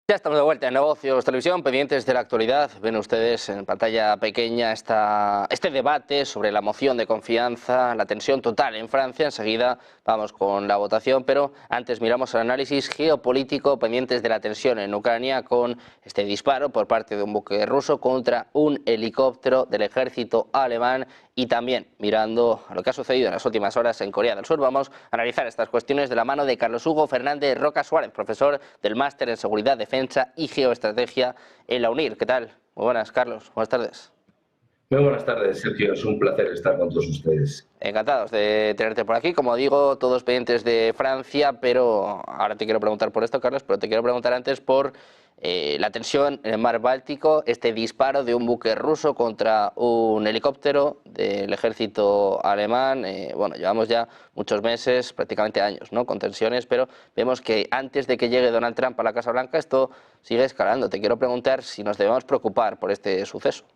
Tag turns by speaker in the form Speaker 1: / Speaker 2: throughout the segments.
Speaker 1: Ya estamos de vuelta en Negocios Televisión, pendientes de la actualidad. Ven ustedes en pantalla pequeña este debate sobre la moción de confianza, la tensión total en Francia. Enseguida vamos con la votación, pero antes miramos el análisis geopolítico, pendientes de la tensión en Ucrania con este disparo por parte de un buque ruso contra un helicóptero del ejército alemán. Y también mirando a lo que ha sucedido en las últimas horas en Corea del Sur, vamos a analizar estas cuestiones de la mano de Carlos Hugo Fernández Roca Suárez, profesor del Máster en Seguridad, Defensa y Geoestrategia en la UNIR. ¿Qué tal? Muy buenas, Carlos. Buenas tardes.
Speaker 2: Muy buenas tardes, Sergio. Es un placer estar con todos ustedes.
Speaker 1: Encantados de tenerte por aquí. Como digo, todos pendientes de Francia, pero ahora te quiero preguntar por esto, Carlos, pero te quiero preguntar antes por la tensión en el mar Báltico, este disparo de un buque ruso contra un helicóptero del ejército alemán. Bueno, llevamos ya muchos meses, prácticamente años, ¿no?, con tensiones, pero vemos que antes de que llegue Donald Trump a la Casa Blanca esto sigue escalando. Te quiero preguntar si nos debemos preocupar por este suceso.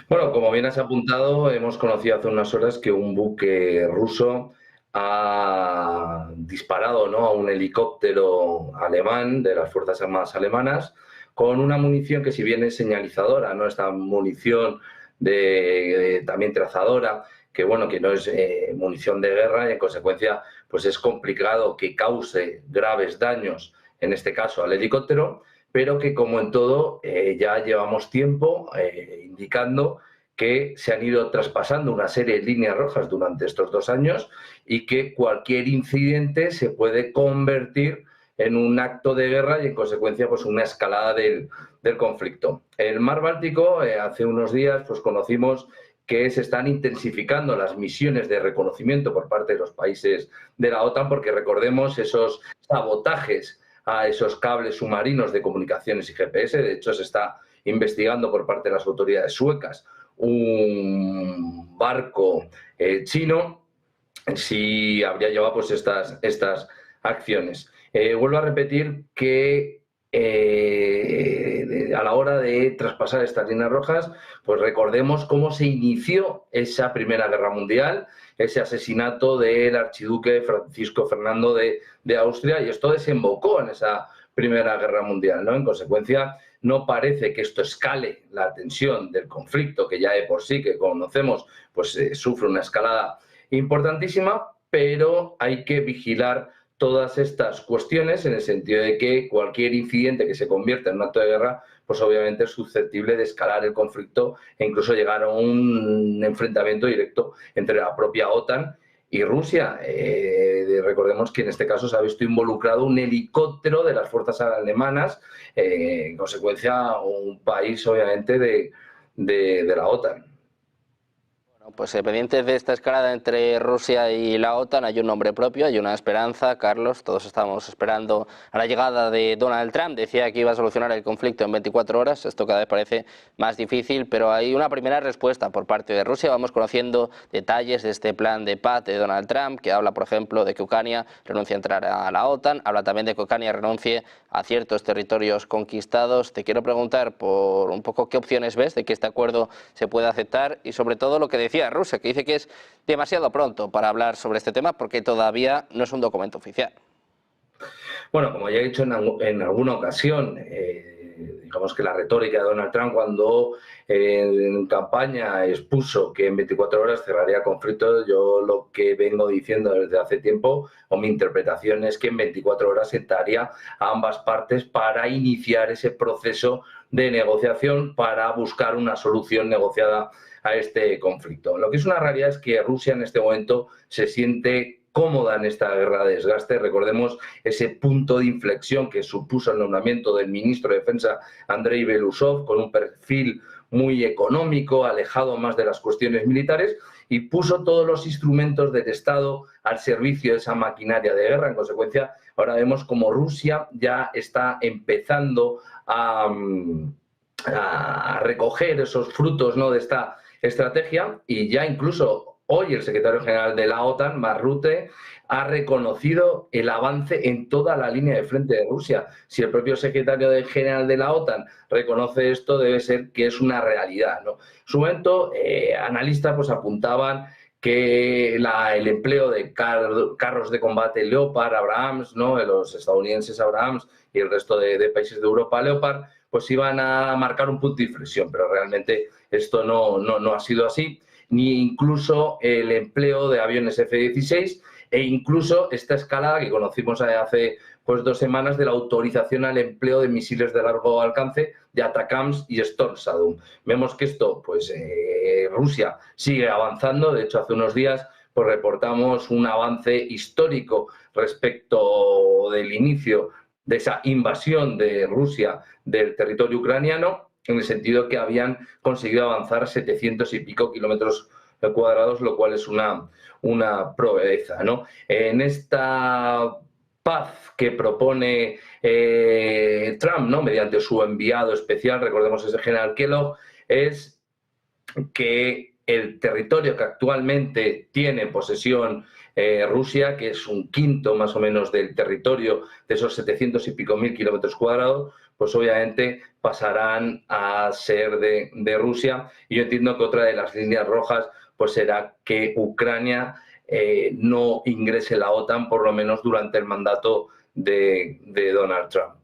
Speaker 2: Bueno, como bien has apuntado, hemos conocido hace unas horas que un buque ruso ha disparado, ¿no?, a un helicóptero alemán de las Fuerzas Armadas alemanas con una munición que, si bien es señalizadora, ¿no?, esta munición también trazadora, que bueno, que no es munición de guerra, y en consecuencia pues es complicado que cause graves daños, en este caso al helicóptero, pero que, como en todo, ya llevamos tiempo indicando que se han ido traspasando una serie de líneas rojas durante estos 2 años y que cualquier incidente se puede convertir en un acto de guerra y, en consecuencia, pues una escalada del conflicto. En el mar Báltico, hace unos días, pues conocimos que se están intensificando las misiones de reconocimiento por parte de los países de la OTAN, porque recordemos esos sabotajes a esos cables submarinos de comunicaciones y GPS. De hecho, se está investigando por parte de las autoridades suecas un barco chino si habría llevado pues estas acciones. Vuelvo a repetir que a la hora de traspasar estas líneas rojas, pues recordemos cómo se inició esa Primera Guerra Mundial, ese asesinato del archiduque Francisco Fernando de Austria, y esto desembocó en esa Primera Guerra Mundial, ¿no? En consecuencia, no parece que esto escale la tensión del conflicto, que ya de por sí, que conocemos, pues sufre una escalada importantísima, pero hay que vigilar todas estas cuestiones en el sentido de que cualquier incidente que se convierta en un acto de guerra, pues obviamente es susceptible de escalar el conflicto e incluso llegar a un enfrentamiento directo entre la propia OTAN y Rusia. Recordemos que en este caso se ha visto involucrado un helicóptero de las fuerzas alemanas, en consecuencia un país obviamente de la OTAN.
Speaker 1: Pues pendientes de esta escalada entre Rusia y la OTAN hay un nombre propio, hay una esperanza, Carlos. Todos estamos esperando a la llegada de Donald Trump. Decía que iba a solucionar el conflicto en 24 horas. Esto cada vez parece más difícil, pero hay una primera respuesta por parte de Rusia. Vamos conociendo detalles de este plan de paz de Donald Trump, que habla, por ejemplo, de que Ucrania renuncie a entrar a la OTAN. Habla también de que Ucrania renuncie a ciertos territorios conquistados. Te quiero preguntar por un poco qué opciones ves de que este acuerdo se pueda aceptar y, sobre todo, lo que decía Rusia, que dice que es demasiado pronto para hablar sobre este tema porque todavía no es un documento oficial.
Speaker 2: Bueno, como ya he dicho en alguna ocasión, digamos que la retórica de Donald Trump, cuando en campaña expuso que en 24 horas cerraría el conflicto, yo lo que vengo diciendo desde hace tiempo, o mi interpretación, es que en 24 horas sentaría a ambas partes para iniciar ese proceso de negociación para buscar una solución negociada a este conflicto. Lo que es una realidad es que Rusia en este momento se siente cómoda en esta guerra de desgaste. Recordemos ese punto de inflexión que supuso el nombramiento del ministro de Defensa, Andrei Belousov, con un perfil muy económico, alejado más de las cuestiones militares, y puso todos los instrumentos del Estado al servicio de esa maquinaria de guerra. En consecuencia, ahora vemos como Rusia ya está empezando a recoger esos frutos, ¿no?, de esta estrategia, y ya incluso hoy el secretario general de la OTAN, Mark Rutte, ha reconocido el avance en toda la línea de frente de Rusia. Si el propio secretario general de la OTAN reconoce esto, debe ser que es una realidad, ¿no? En su momento, analistas pues apuntaban que el empleo de carros de combate Leopard, Abrams, ¿no? Los estadounidenses Abrams y el resto de países de Europa Leopard, pues iban a marcar un punto de inflexión, pero realmente esto no ha sido así, ni incluso el empleo de aviones F-16 e incluso esta escalada que conocimos hace pues 2 semanas de la autorización al empleo de misiles de largo alcance de ATACMS y Storm Shadow. Vemos que esto, pues Rusia sigue avanzando. De hecho, hace unos días pues reportamos un avance histórico respecto del inicio de esa invasión de Rusia del territorio ucraniano, en el sentido que habían conseguido avanzar 700 y pico kilómetros cuadrados, lo cual es una proeza, ¿no? En esta paz que propone Trump, ¿no? Mediante su enviado especial, recordemos ese general Kellogg, es que el territorio que actualmente tiene en posesión Rusia, que es un quinto más o menos del territorio de esos 700 y pico mil kilómetros cuadrados, pues obviamente pasarán a ser de Rusia. Y yo entiendo que otra de las líneas rojas pues será que Ucrania no ingrese la OTAN, por lo menos durante el mandato de Donald Trump.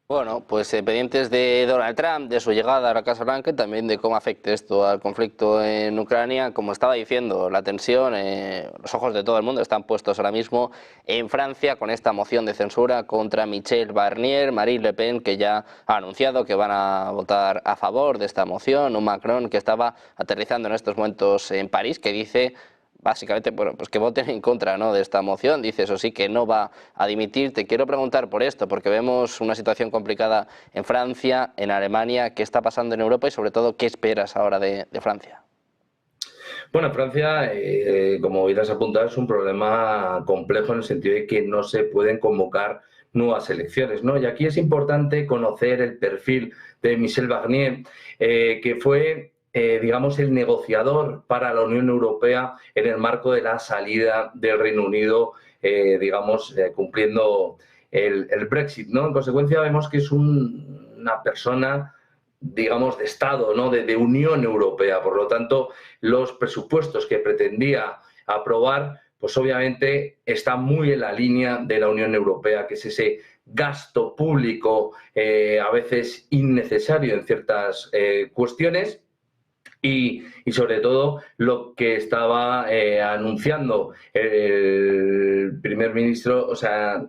Speaker 1: Bueno, pues pendientes de Donald Trump, de su llegada a la Casa Blanca y también de cómo afecte esto al conflicto en Ucrania. Como estaba diciendo, la tensión, los ojos de todo el mundo están puestos ahora mismo en Francia con esta moción de censura contra Michel Barnier, Marine Le Pen, que ya ha anunciado que van a votar a favor de esta moción, un Macron que estaba aterrizando en estos momentos en París, que dice básicamente, bueno, pues que voten en contra, ¿no?, de esta moción. Dice, eso sí, que no va a dimitir. Te quiero preguntar por esto, porque vemos una situación complicada en Francia, en Alemania. ¿Qué está pasando en Europa y, sobre todo, qué esperas ahora de Francia?
Speaker 2: Bueno, Francia, como irás a apuntar, es un problema complejo en el sentido de que no se pueden convocar nuevas elecciones, ¿no? Y aquí es importante conocer el perfil de Michel Barnier, que fue digamos, el negociador para la Unión Europea en el marco de la salida del Reino Unido, digamos, cumpliendo el Brexit, ¿no? En consecuencia, vemos que es una persona, digamos, de Estado, ¿no? De Unión Europea. Por lo tanto, los presupuestos que pretendía aprobar, pues obviamente están muy en la línea de la Unión Europea, que es ese gasto público a veces innecesario en ciertas cuestiones. Y sobre todo lo que estaba anunciando el primer ministro, o sea,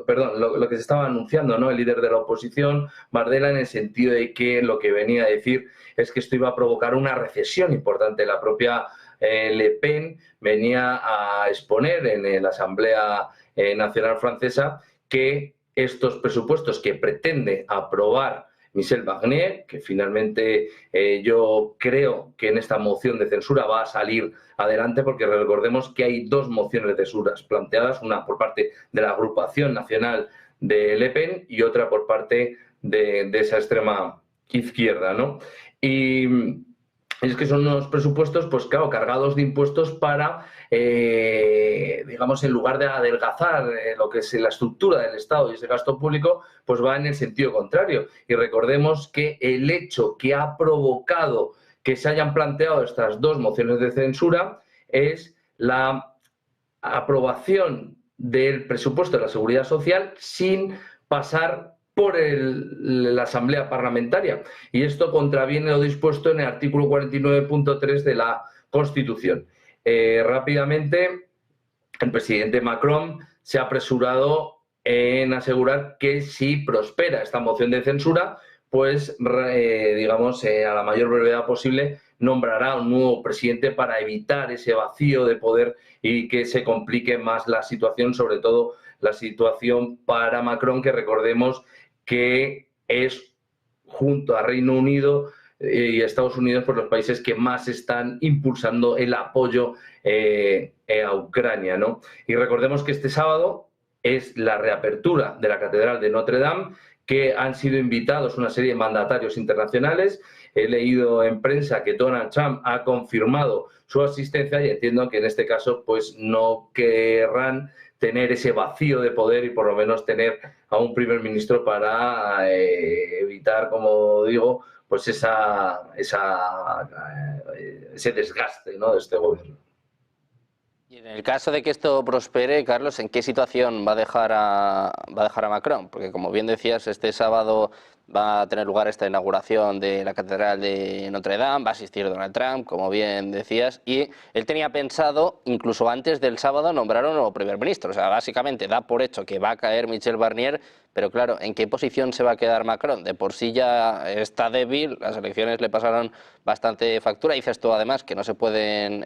Speaker 2: perdón, lo que se estaba anunciando, ¿no?, el líder de la oposición, Bardella, en el sentido de que lo que venía a decir es que esto iba a provocar una recesión importante. La propia Le Pen venía a exponer en la Asamblea Nacional Francesa que estos presupuestos que pretende aprobar Michel Barnier, que finalmente yo creo que en esta moción de censura va a salir adelante, porque recordemos que hay 2 mociones de censura planteadas, una por parte de la agrupación nacional de Le Pen y otra por parte de esa extrema izquierda, ¿no? Y es que son unos presupuestos, pues claro, cargados de impuestos para, digamos, en lugar de adelgazar lo que es la estructura del Estado y ese gasto público, pues va en el sentido contrario. Y recordemos que el hecho que ha provocado que se hayan planteado estas 2 mociones de censura es la aprobación del presupuesto de la Seguridad Social sin pasar por la Asamblea Parlamentaria. Y esto contraviene lo dispuesto en el artículo 49.3 de la Constitución. Rápidamente, el presidente Macron se ha apresurado en asegurar que si prospera esta moción de censura, pues, digamos, a la mayor brevedad posible, nombrará un nuevo presidente para evitar ese vacío de poder y que se complique más la situación, sobre todo la situación para Macron, que recordemos que es, junto a Reino Unido y Estados Unidos, por los países que más están impulsando el apoyo a Ucrania, ¿no? Y recordemos que este sábado es la reapertura de la Catedral de Notre Dame, que han sido invitados una serie de mandatarios internacionales. He leído en prensa que Donald Trump ha confirmado su asistencia y entiendo que en este caso pues no querrán tener ese vacío de poder y por lo menos tener a un primer ministro para evitar, como digo, pues ese desgaste, ¿no?, de este gobierno.
Speaker 1: Y en el caso de que esto prospere, Carlos, ¿en qué situación va a dejar a Macron? Porque como bien decías, este sábado va a tener lugar esta inauguración de la Catedral de Notre Dame, va a asistir Donald Trump, como bien decías, y él tenía pensado, incluso antes del sábado, nombrar a un nuevo primer ministro. O sea, básicamente da por hecho que va a caer Michel Barnier, pero claro, ¿en qué posición se va a quedar Macron? De por sí ya está débil, las elecciones le pasaron bastante factura. Dices tú además que no se pueden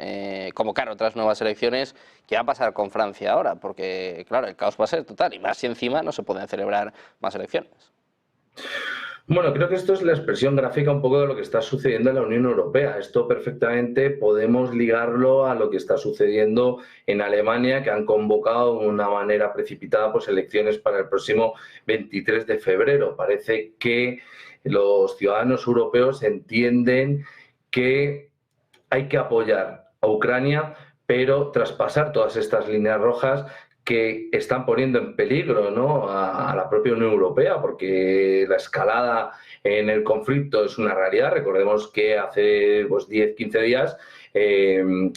Speaker 1: convocar otras nuevas elecciones. ¿Qué va a pasar con Francia ahora? Porque claro, el caos va a ser total, y más si encima no se pueden celebrar más elecciones.
Speaker 2: Bueno, creo que esto es la expresión gráfica un poco de lo que está sucediendo en la Unión Europea. Esto perfectamente podemos ligarlo a lo que está sucediendo en Alemania, que han convocado de una manera precipitada pues elecciones para el próximo 23 de febrero. Parece que los ciudadanos europeos entienden que hay que apoyar a Ucrania, pero traspasar todas estas líneas rojas que están poniendo en peligro, ¿no?, a la propia Unión Europea, porque la escalada en el conflicto es una realidad. Recordemos que hace 10, 15 días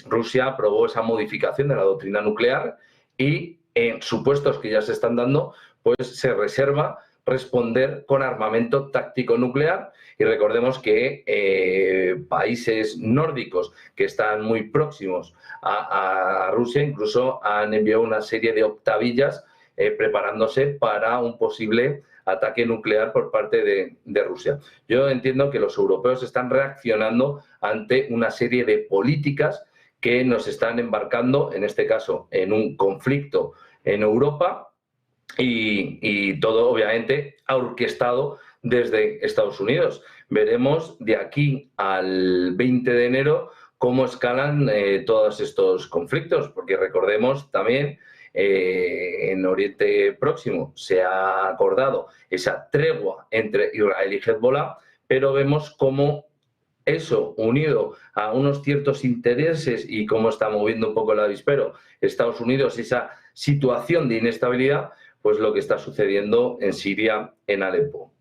Speaker 2: Rusia aprobó esa modificación de la doctrina nuclear y en supuestos que ya se están dando, pues se reserva responder con armamento táctico nuclear. Y recordemos que países nórdicos que están muy próximos a Rusia incluso han enviado una serie de octavillas preparándose para un posible ataque nuclear por parte de Rusia. Yo entiendo que los europeos están reaccionando ante una serie de políticas que nos están embarcando, en este caso, en un conflicto en Europa y todo, obviamente, orquestado desde Estados Unidos. Veremos de aquí al 20 de enero cómo escalan todos estos conflictos, porque recordemos también en Oriente Próximo se ha acordado esa tregua entre Israel y Hezbollah, pero vemos cómo eso, unido a unos ciertos intereses y cómo está moviendo un poco el avispero Estados Unidos, esa situación de inestabilidad, pues lo que está sucediendo en Siria, en Alepo.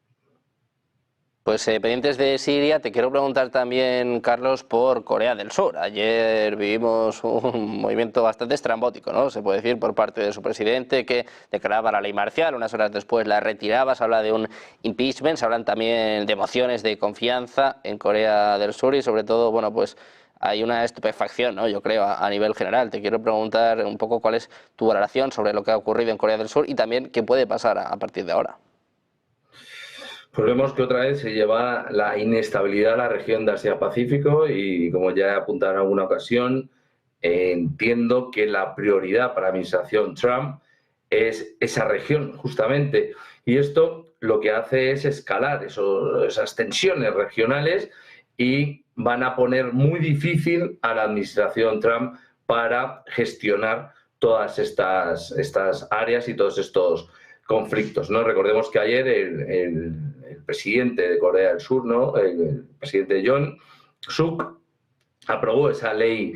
Speaker 1: Pues pendientes de Siria, te quiero preguntar también, Carlos, por Corea del Sur. Ayer vivimos un movimiento bastante estrambótico, ¿no? Se puede decir, por parte de su presidente, que declaraba la ley marcial, unas horas después la retiraba, se habla de un impeachment, se hablan también de mociones de confianza en Corea del Sur y sobre todo, bueno, pues hay una estupefacción, ¿no?, yo creo, a nivel general. Te quiero preguntar un poco cuál es tu valoración sobre lo que ha ocurrido en Corea del Sur y también qué puede pasar a partir de ahora.
Speaker 2: Pues vemos que otra vez se lleva la inestabilidad a la región de Asia-Pacífico y, como ya he apuntado en alguna ocasión, entiendo que la prioridad para la administración Trump es esa región, justamente. Y esto lo que hace es escalar esas tensiones regionales y van a poner muy difícil a la administración Trump para gestionar todas estas áreas y todos estos conflictos, ¿no? Recordemos que ayer el presidente de Corea del Sur, ¿no?, el presidente Yoon Suk, aprobó esa ley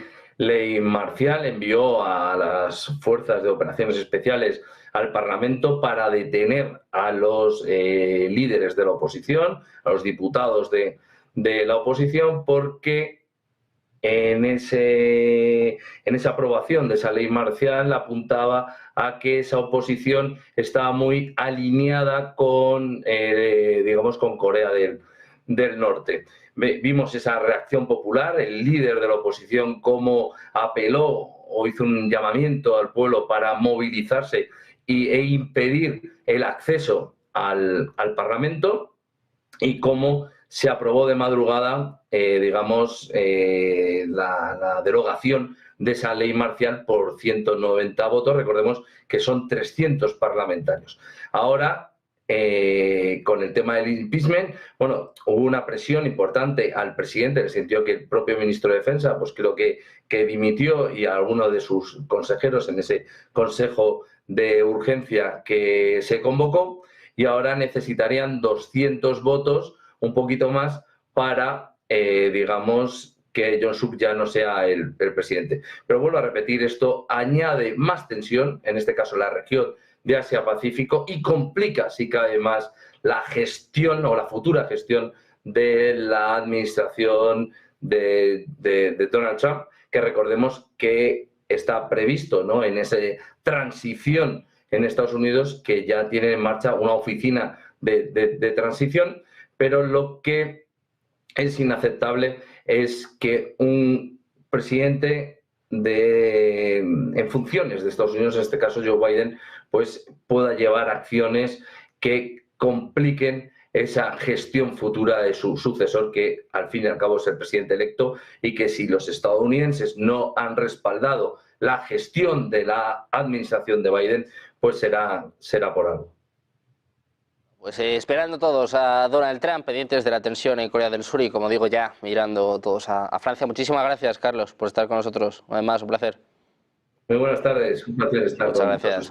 Speaker 2: marcial, envió a las fuerzas de operaciones especiales al Parlamento para detener a los líderes de la oposición, a los diputados de la oposición, porque en esa aprobación de esa ley marcial apuntaba a que esa oposición estaba muy alineada con, digamos, con Corea del Norte. Vimos esa reacción popular, el líder de la oposición cómo apeló o hizo un llamamiento al pueblo para movilizarse e impedir el acceso al Parlamento, y cómo se aprobó de madrugada, digamos, la derogación de esa ley marcial por 190 votos. Recordemos que son 300 parlamentarios. Ahora, con el tema del impeachment, bueno, hubo una presión importante al presidente, en el sentido que el propio ministro de Defensa, pues creo que dimitió, y a alguno de sus consejeros en ese consejo de urgencia que se convocó, y ahora necesitarían 200 votos, un poquito más, para, digamos, que Yoon Suk ya no sea el presidente. Pero vuelvo a repetir, esto añade más tensión, en este caso la región de Asia-Pacífico, y complica, si cabe más, la gestión o la futura gestión de la administración de Donald Trump, que recordemos que está previsto, ¿no?, en esa transición en Estados Unidos, que ya tiene en marcha una oficina de transición, pero lo que es inaceptable es que un presidente en funciones de Estados Unidos, en este caso Joe Biden, pues pueda llevar acciones que compliquen esa gestión futura de su sucesor, que al fin y al cabo es el presidente electo, y que si los estadounidenses no han respaldado la gestión de la administración de Biden, pues será por algo.
Speaker 1: Pues esperando todos a Donald Trump, pendientes de la tensión en Corea del Sur y, como digo, ya mirando todos a Francia. Muchísimas gracias, Carlos, por estar con nosotros. Además, un placer.
Speaker 2: Muy buenas tardes, un placer estar
Speaker 1: Muchas
Speaker 2: con
Speaker 1: gracias.
Speaker 2: todos.